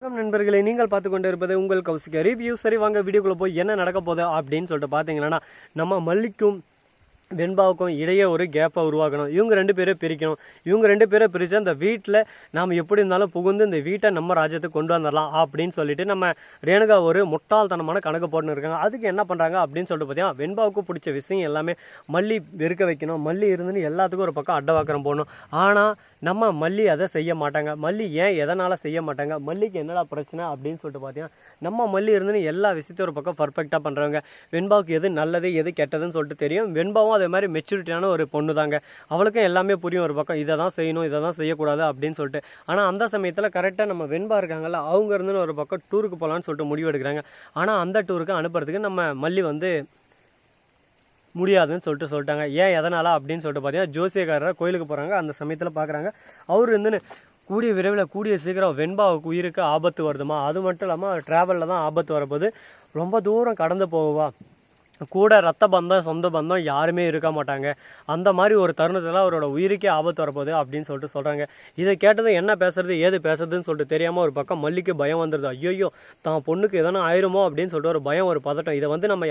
வணக்கம் நண்பர்களே, நீங்கள் பார்த்து கொண்டு இருப்பது உங்கள் கௌசிகா ரிவ்யூ. சரி வாங்க வீடியோக்குள்ளே போய் என்ன நடக்க போகுது அப்படின்னு சொல்லிட்டு பார்த்தீங்கன்னா, நம்ம மல்லிக்கும் வெண்பாவுக்கும் இடையே ஒரு கேப்பை உருவாக்கணும். இவங்க 2 பேரை பிரிக்கணும். இவங்க 2 பேரை பிரித்து அந்த வீட்டில் நாம் எப்படி இருந்தாலும் புகுந்து இந்த வீட்டை நம்ம ராஜ்யத்துக்கு கொண்டு வந்துடலாம் அப்படின்னு சொல்லிட்டு நம்ம ரேணுகா ஒரு முட்டாள்தனமான கணக்கு போட்டுன்னு இருக்காங்க. அதுக்கு என்ன பண்ணுறாங்க அப்படின்னு சொல்லிட்டு பார்த்தீங்கன்னா, வெண்பாவுக்கு பிடிச்ச விஷயம் எல்லாமே மல்லி வெறுக்க வைக்கணும். மல்லி இருந்துன்னு எல்லாத்துக்கும் ஒரு பக்கம் அட்டவாக்கரம் போடணும். ஆனால் நம்ம மல்லி அதை செய்ய மாட்டாங்க. மல்லி ஏன் எதனால் செய்ய மாட்டாங்க, மல்லிக்கு என்னடா பிரச்சனை அப்படின்னு சொல்லிட்டு பார்த்தீங்கன்னா, நம்ம மல்லி இருந்துன்னு எல்லா விஷயத்தையும் ஒரு பக்கம் பர்ஃபெக்டாக பண்ணுறவங்க. வெண்பாவுக்கு எது நல்லது எது கெட்டதுன்னு சொல்லிட்டு தெரியும். வெண்பாவும் அதே மாதிரி மெச்சூரிட்டியான ஒரு பொண்ணு தாங்க. அவளுக்கும் எல்லாமே புரியும் ஒரு பக்கம், இதை தான் செய்யணும் இதை தான் செய்யக்கூடாது அப்படின்னு சொல்லிட்டு. ஆனால் அந்த சமயத்தில் கரெக்டாக நம்ம வெண்பா இருக்காங்கல்ல, அவங்க இருந்துன்னு ஒரு பக்கம் டூருக்கு போகலான்னு சொல்லிட்டு முடிவு எடுக்கிறாங்க. ஆனால் அந்த டூருக்கு அனுப்புறதுக்கு நம்ம மல்லி முடியாதுன்னு சொல்லிட்டாங்க. ஏன் எதனால் அப்படின்னு சொல்லிட்டு பார்த்தீங்கன்னா, ஜோசியக்காரர் கோயிலுக்கு போகிறாங்க. அந்த சமயத்தில் பார்க்குறாங்க, அவர் இருந்துன்னு கூடிய விரைவில் கூடிய சீக்கிரம் வெண்பாவுக்கு உயிருக்கு ஆபத்து வருதுமா, அது மட்டும் இல்லாமல் ட்ராவலில் தான் ஆபத்து வரப்போது, ரொம்ப தூரம் கடந்து போவா, கூட ரத்த பந்தம் சொந்த பந்தம் யாருமே இருக்க மாட்டாங்க, அந்த மாதிரி ஒரு தருணத்தில் அவரோட உயிருக்கே ஆபத்து வரப்போகுது அப்படின்னு சொல்கிறாங்க. இதை கேட்டதும் என்ன பேசுறது ஏது பேசுறதுன்னு சொல்லிட்டு தெரியாமல் ஒரு பக்கம் மல்லிக்கு பயம் வந்துடுது. ஐயோ தான் பொண்ணுக்கு எதனா ஆயிருமோ அப்படின்னு சொல்லிட்டு ஒரு பயம் ஒரு பதட்டம். இதை நம்ம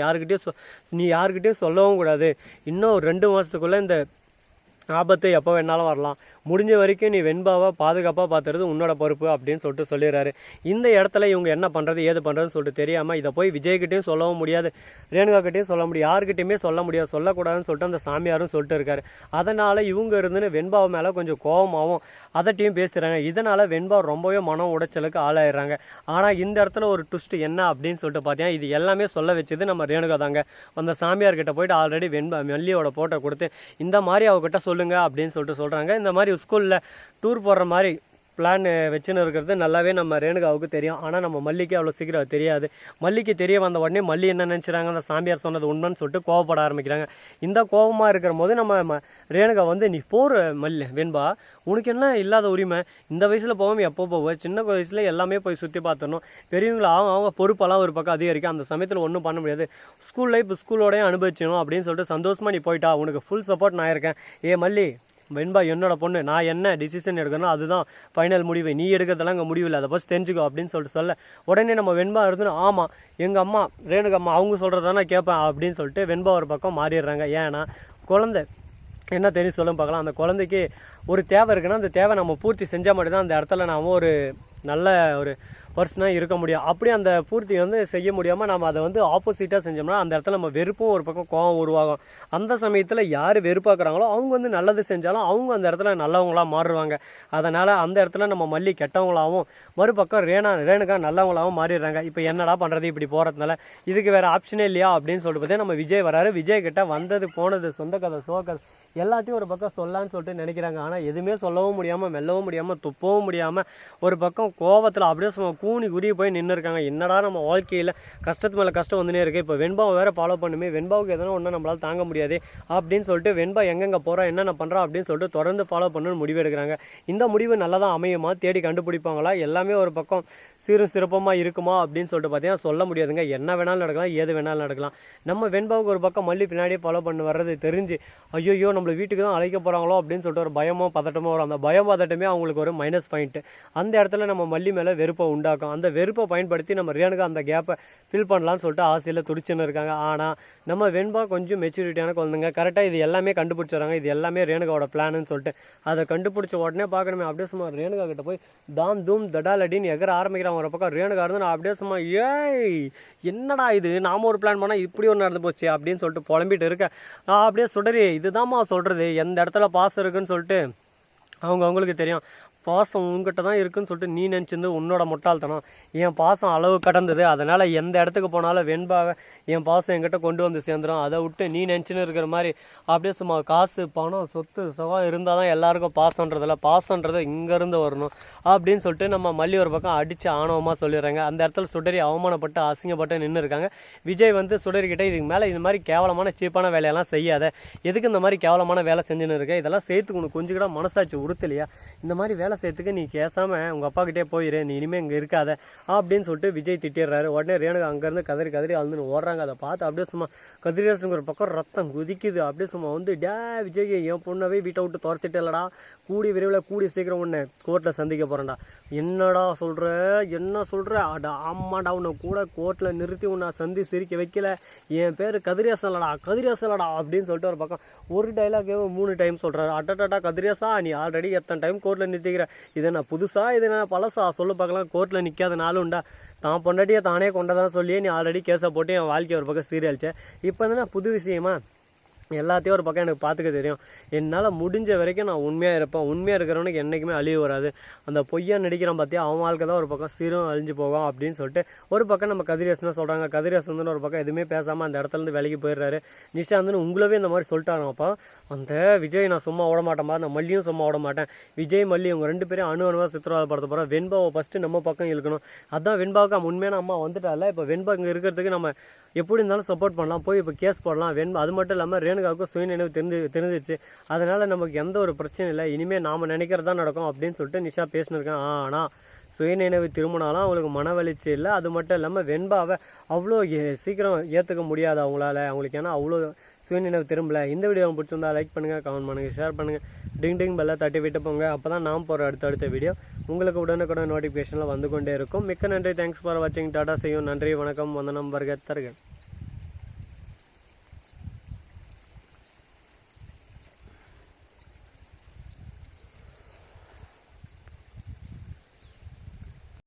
நீ யாருக்கிட்டையும் சொல்லவும் கூடாது, இன்னும் 2 மாதத்துக்குள்ளே இந்த ஆபத்து எப்போ வேணாலும் வரலாம், முடிஞ்ச வரைக்கும் நீ வெண்பாவை பாதுகாப்பாக பார்த்துறது உன்னோட பொறுப்பு அப்படின்னு சொல்லிடுறாரு. இந்த இடத்துல இவங்க என்ன பண்ணுறது ஏது பண்ணுறதுன்னு சொல்லிட்டு தெரியாமல் இதை போய் விஜய்கிட்டையும் சொல்லவும் முடியாது, ரேணுகாக்கிட்டையும் சொல்ல முடியாது, யாருக்கிட்டையுமே சொல்ல முடியாது, சொல்லக்கூடாதுன்னு சொல்லிட்டு அந்த சாமியாரும் சொல்லிட்டு இருக்காரு. அதனால் இவங்க இருந்துன்னு வெண்பாவை மேலே கொஞ்சம் கோபமாகவும் அதட்டையும் பேசுகிறாங்க. இதனால் வெண்பா ரொம்பவே மன உடைச்சலுக்கு ஆளாயிடுறாங்க. ஆனால் இந்த இடத்துல ஒரு ட்விஸ்ட் என்ன அப்படின்னு சொல்லிட்டு பார்த்தீங்கன்னா, இது எல்லாமே சொல்ல வச்சது நம்ம ரேணுகா தாங்க. அந்த சாமியார்கிட்ட போயிட்டு ஆல்ரெடி மல்லியோட போட்டோ கொடுத்து இந்த மாதிரி அவகிட்ட சொல்லுங்க அப்படின்னு சொல்கிறாங்க. இந்த மாதிரி ஸ்கூலில் டூர் போடுற மாதிரி பிளான் வச்சுன்னு இருக்கிறது நல்லாவே நம்ம ரேணுகாவுக்கு தெரியும். ஆனால் நம்ம மல்லிக்கு அவ்வளோ சீக்கிரம் தெரியாது. மல்லிக்கு தெரிய வந்த உடனே மல்லி என்ன நினச்சிறாங்க, அந்த சாமியார் சொன்னது உண்மைன்னு சொல்லிட்டு கோவப்பட ஆரம்பிக்கிறாங்க. இந்த கோபமாக இருக்கிற போது நம்ம ரேணுகா நீ போகிற வெண்பா, உனக்கு என்ன இல்லாத உரிமை, இந்த வயசில் போகாமல் எப்போ போவோம், சின்ன வயசில் எல்லாமே போய் சுற்றி பார்த்துடணும், பெரியவங்களை அவங்க பொறுப்பெல்லாம் ஒரு பக்கம் அதிகரிக்கும், அந்த சமயத்தில் ஒன்றும் பண்ண முடியாது, ஸ்கூல் லைஃப் ஸ்கூலோடையும் அனுபவிச்சணும் அப்படின்னு சொல்லிட்டு சந்தோஷமாக நீ போயிட்டா, உனக்கு ஃபுல் சப்போர்ட் நான் இருக்கேன். மல்லி, வெண்பா என்னோட பொண்ணு, நான் என்ன டிசிஷன் எடுக்கணும் அதுதான் ஃபைனல் முடிவு, நீ எடுக்கிறதெல்லாம் இங்கே முடிவு இல்லை, அதை ஃபஸ்ட் தெரிஞ்சுக்கோ அப்படின்னு சொல்ல உடனே நம்ம வெண்பா இருந்துன்னு ஆமாம் எங்கள் அம்மா ரேணுகா அம்மா அவங்க சொல்கிறதானே கேட்பேன் அப்படின்னு சொல்லிட்டு வெண்பா ஒரு பக்கம் மாறிடுறாங்க. ஏன்னா குழந்தை என்ன தெரியும் சொல்லும் பார்க்கலாம், அந்த குழந்தைக்கு ஒரு தேவை இருக்குன்னா அந்த தேவை நம்ம பூர்த்தி செஞ்சால் மட்டும்தான் அந்த இடத்துல நாம் ஒரு நல்ல ஒரு பர்சனாக இருக்க முடியும். அப்படி அந்த பூர்த்தி செய்ய முடியாமல் நம்ம அதை ஆப்போசிட்டாக செஞ்சோம்னா அந்த இடத்துல நம்ம வெறுப்பும் ஒரு பக்கம் கோவம் உருவாகும். அந்த சமயத்தில் யார் வெறுப்பாக்குறாங்களோ அவங்க நல்லது செஞ்சாலும் அவங்க அந்த இடத்துல நல்லவங்களாக மாறுவாங்க. அதனால் அந்த இடத்துல நம்ம மல்லி கெட்டவங்களாகவும் மறுபக்கம் ரேணுகா நல்லவங்களாகவும் மாறிடுறாங்க. இப்போ என்னடா பண்ணுறது இப்படி போகிறதுனால, இதுக்கு வேறு ஆப்ஷனே இல்லையா அப்படின்னு சொல்லிட்டு பார்த்தா நம்ம விஜய் வராரு. விஜய் கிட்ட வந்தது போனது சொந்த கதை சோகதை எல்லாத்தையும் ஒரு பக்கம் சொல்லலான்னு சொல்லிட்டு நினைக்கிறாங்க. ஆனால் எதுவுமே சொல்லவும் முடியாமல் மெல்லவும் முடியாமல் துப்பவும் முடியாமல் ஒரு பக்கம் கோவத்தில் அப்படியே கூனி குறுகி போய் நின்று இருக்காங்க. என்னடா நம்ம வாழ்க்கையில் கஷ்டத்து மேலே கஷ்டம் வந்துனே இருக்குது, இப்போ வெண்பாவை வேறு ஃபாலோ பண்ணுமே, வெண்பாவுக்கு எதனா ஒன்றும் நம்மளால் தாங்க முடியாது அப்படின்னு சொல்லிட்டு வெண்பா எங்கெங்கே போகிறா என்னென்ன பண்ணுறா அப்படின்னு சொல்லிட்டு தொடர்ந்து ஃபாலோ பண்ணணும்னு முடிவு எடுக்கிறாங்க. இந்த முடிவு நல்லா தான் அமையுமா, தேடி கண்டுபிடிப்பாங்களா, எல்லாமே ஒரு பக்கம் சீரும் சிறப்பமாக இருக்குமா அப்படின்னு சொல்லிட்டு பார்த்தீங்கன்னா சொல்ல முடியாதுங்க. என்ன வேணாலும் நடக்கலாம், ஏது வேணாலும் நடக்கலாம். நம்ம வெண்பாவுக்கு ஒரு பக்கம் மல்லி பின்னாடியே ஃபாலோ பண்ணி வர்றது தெரிஞ்சு ஐயோ நம்மளை வீட்டுக்கு தான் அழைக்க போகிறாங்களோ அப்படின்னு சொல்லிட்டு ஒரு பயமோ பதட்டமோ வரும். அந்த பயம் பதட்டமே அவங்களுக்கு ஒரு மைனஸ் பாயிண்ட்டு. அந்த இடத்துல நம்ம மல்லி மேலே வெறுப்பை உண்டாக்கும். அந்த வெறுப்பை பயன்படுத்தி நம்ம ரேணுகா அந்த கேப்பை ஃபில் பண்ணலான்னு சொல்லிட்டு ஆசையில் துடிச்சுன்னு இருக்காங்க. ஆனால் நம்ம வெண்பா கொஞ்சம் மெச்சூரிட்டியான குழந்தைங்க, கரெக்டாக இது எல்லாமே கண்டுபிடிச்சிடறாங்க. இது எல்லாமே ரேணுகாவோட பிளான்னு சொல்லிட்டு அதை கண்டுபிடிச்ச உடனே பார்க்கணுமே அப்படியே சும்மா ரேணுகா கிட்ட போய் தாம் தூம் தடாலடின்னு எகர ஆரம்பிக்கிறாங்க. ஒரு பக்கம் ரேணுகா இருந்து நான் அப்படியே சும்மா என்னடா இது, நாம ஒரு பிளான் பண்ணால் இப்படி ஒன்று நடந்து போச்சு அப்படின்னு சொல்லிட்டு புலம்பிட்டு இருக்க, நான் அப்படியே சுடரி இதுதான்மா சொல்கிறது, எந்த இடத்துல பாசம் இருக்குன்னு சொல்லிட்டு அவங்களுக்கு தெரியும். பாசம் உங்ககிட்ட தான் இருக்குன்னு சொல்லிட்டு நீ நினச்சிருந்து உன்னோட முட்டாள்தனம், என் பாசம் அளவு கடந்தது, அதனால் எந்த இடத்துக்கு போனாலும் வெண்பாவை என் பாசம் என்கிட்ட கொண்டு வந்து சேர்ந்துடும், அதை விட்டு நீ நினச்சின்னு இருக்கிற மாதிரி அப்படியே சும்மா காசு பணம் சொத்து சுகம் இருந்தால் தான் எல்லாருக்கும் பாசன்றதில்ல, பாசன்றது இங்கேருந்து வரணும் அப்படின்னு சொல்லிட்டு நம்ம மல்லி ஒரு பக்கம் அடித்து ஆணவமாக சொல்லிடுறாங்க. அந்த இடத்துல சுடரி அவமானப்பட்டு அசிங்கப்பட்டு நின்று இருக்காங்க. விஜய் சுடரிக்கிட்ட இதுக்கு மேலே இது மாதிரி கேவலமான சீப்பான வேலையெல்லாம் செய்யாத, எதுக்கு இந்த மாதிரி கேவலமான வேலை செஞ்சுன்னு இருக்க, இதெல்லாம் சேர்த்துக்கு உனக்கு கொஞ்சம் கூட மனசாட்சி உறுத்தலையா, இந்த மாதிரி வேலை சேர்த்துக்கு நீ பேசாமல் உங்கள் அப்பா கிட்டே போயிரு, நீ இனிமேல் இங்கே இருக்காத அப்படின்னு சொல்லிட்டு விஜய் திட்டிடுறாரு. உடனே ரேணுகா அங்கேருந்து கதறி அழுதுன்னு ஓடுறாங்க. அதை பார்த்து அப்படியே சும்மா கதிரேசனுக்கு ஒரு பக்கம் ரத்தம் குதிக்குது. அப்படியே சும்மா டே விஜய் என் பொண்ணவே வீட்டை விட்டு துரத்திட்டு இல்லடா, கூடி விரைவில் கூடி சீக்கிரம் உன்னை கோர்ட்டில் சந்திக்க போகிறேன்டா. என்னடா சொல்கிற, என்ன சொல்கிற, அடா ஆமாடா, உன்னை கூட கோர்ட்டில் நிறுத்தி உன்னை சிரிக்க வைக்கல, என் பேர் கதிரேசன்லடா கதிரேசன்லடா அப்படின்னு சொல்லிட்டு ஒரு பக்கம் ஒரு டைலாக் 3 டைம் சொல்கிறாரு. அட்டட்டா கதிரேசா, நீ ஆல்ரெடி எத்தனை டைம் கோர்ட்டில் நிறுத்திக்கிற, இதை நான் புதுசா இது நான் பழசா சொல்ல பார்க்கலாம். கோர்ட்டில் நிற்காத நாளும் உண்டா, தான் பொண்டாட்டியை தானே கொண்டதான் சொல்லியே நீ ஆல்ரெடி கேஸை போட்டு என் வாழ்க்கையை ஒரு பக்கம் சீரியல்ச்சேன். இப்போ தானே புது விஷயமா, எல்லாத்தையும் ஒரு பக்கம் எனக்கு பார்த்துக்க தெரியும். என்னால் முடிஞ்ச வரைக்கும் நான் உண்மையாக இருப்பேன். உண்மையாக இருக்கிறவனுக்கு என்றைக்குமே அழிவு வராது. அந்த பொய்யா நடிக்கிறான் பார்த்தியா, அவன் வாழ்க்கை தான் ஒரு பக்கம் சீரும் அழிஞ்சு போகும் அப்படின்னு சொல்லிட்டு ஒரு பக்கம் நம்ம கதிரேசன் சொல்கிறாங்க. கதிரேசன் ஒரு பக்கம் எதுவுமே பேசாமல் அந்த இடத்துலேருந்து வேலைக்கு போயிடுறாரு. நிஷாந்த்னு உங்களவே இந்த மாதிரி சொல்லிட்டாங்க. அப்போ அந்த விஜய் நான் சும்மா விட மாட்டேன், நான் மல்லியும் சும்மா விட மாட்டேன். விஜய் மல்லி இவங்க 2 பேரும் அணுவாக சித்திரவதைப்படுத்த போகிறோம். வெண்பாவை ஃபஸ்ட்டு நம்ம பக்கம் இழுக்கணும். அதான் வெண்பாவுக்கு உண்மையான அம்மா வந்துட்டால. இப்போ வெண்பா இங்கே இருக்கிறதுக்கு நம்ம எப்படி இருந்தாலும் சப்போர்ட் பண்ணலாம், போய் இப்போ கேஸ் போடலாம். வெண்பா அது மட்டும் இல்லாமல் ரேணுகாவுக்கும் சுயநினைவு தெரிஞ்சிச்சு. அதனால நமக்கு எந்த ஒரு பிரச்சனையும் இல்லை, இனிமேல் நாம் நினைக்கிறதா நடக்கும் அப்படின்னு சொல்லிட்டு நிஷா பேசினிருக்காங்க. ஆனால் சுயநினைவு திரும்பினாலும் அவங்களுக்கு மனவெளிச்சி இல்லை. அது மட்டும் இல்லாமல் வெண்பாவை அவ்வளோ சீக்கிரம் ஏற்றுக்க முடியாது அவங்களால, அவங்களுக்கு ஏன்னா அவ்வளோ சுயநினைவு திரும்பல. இந்த வீடியோ பிடிச்சிருந்தா லைக் பண்ணுங்கள், கமெண்ட் பண்ணுங்கள், ஷேர் பண்ணுங்கள், டிங் பெல்லை தட்டி விட்டு போங்க. அப்போ தான் நான் போகிற அடுத்த வீடியோ உங்களுக்கு உடனுக்குடன் நோட்டிஃபிகேஷனில் வந்து கொண்டே இருக்கும். மிக்க நன்றி, தேங்க்ஸ் ஃபார் வாட்சிங், டாடா செய்யும், நன்றி, வணக்கம், வந்தனம், வருக தருக.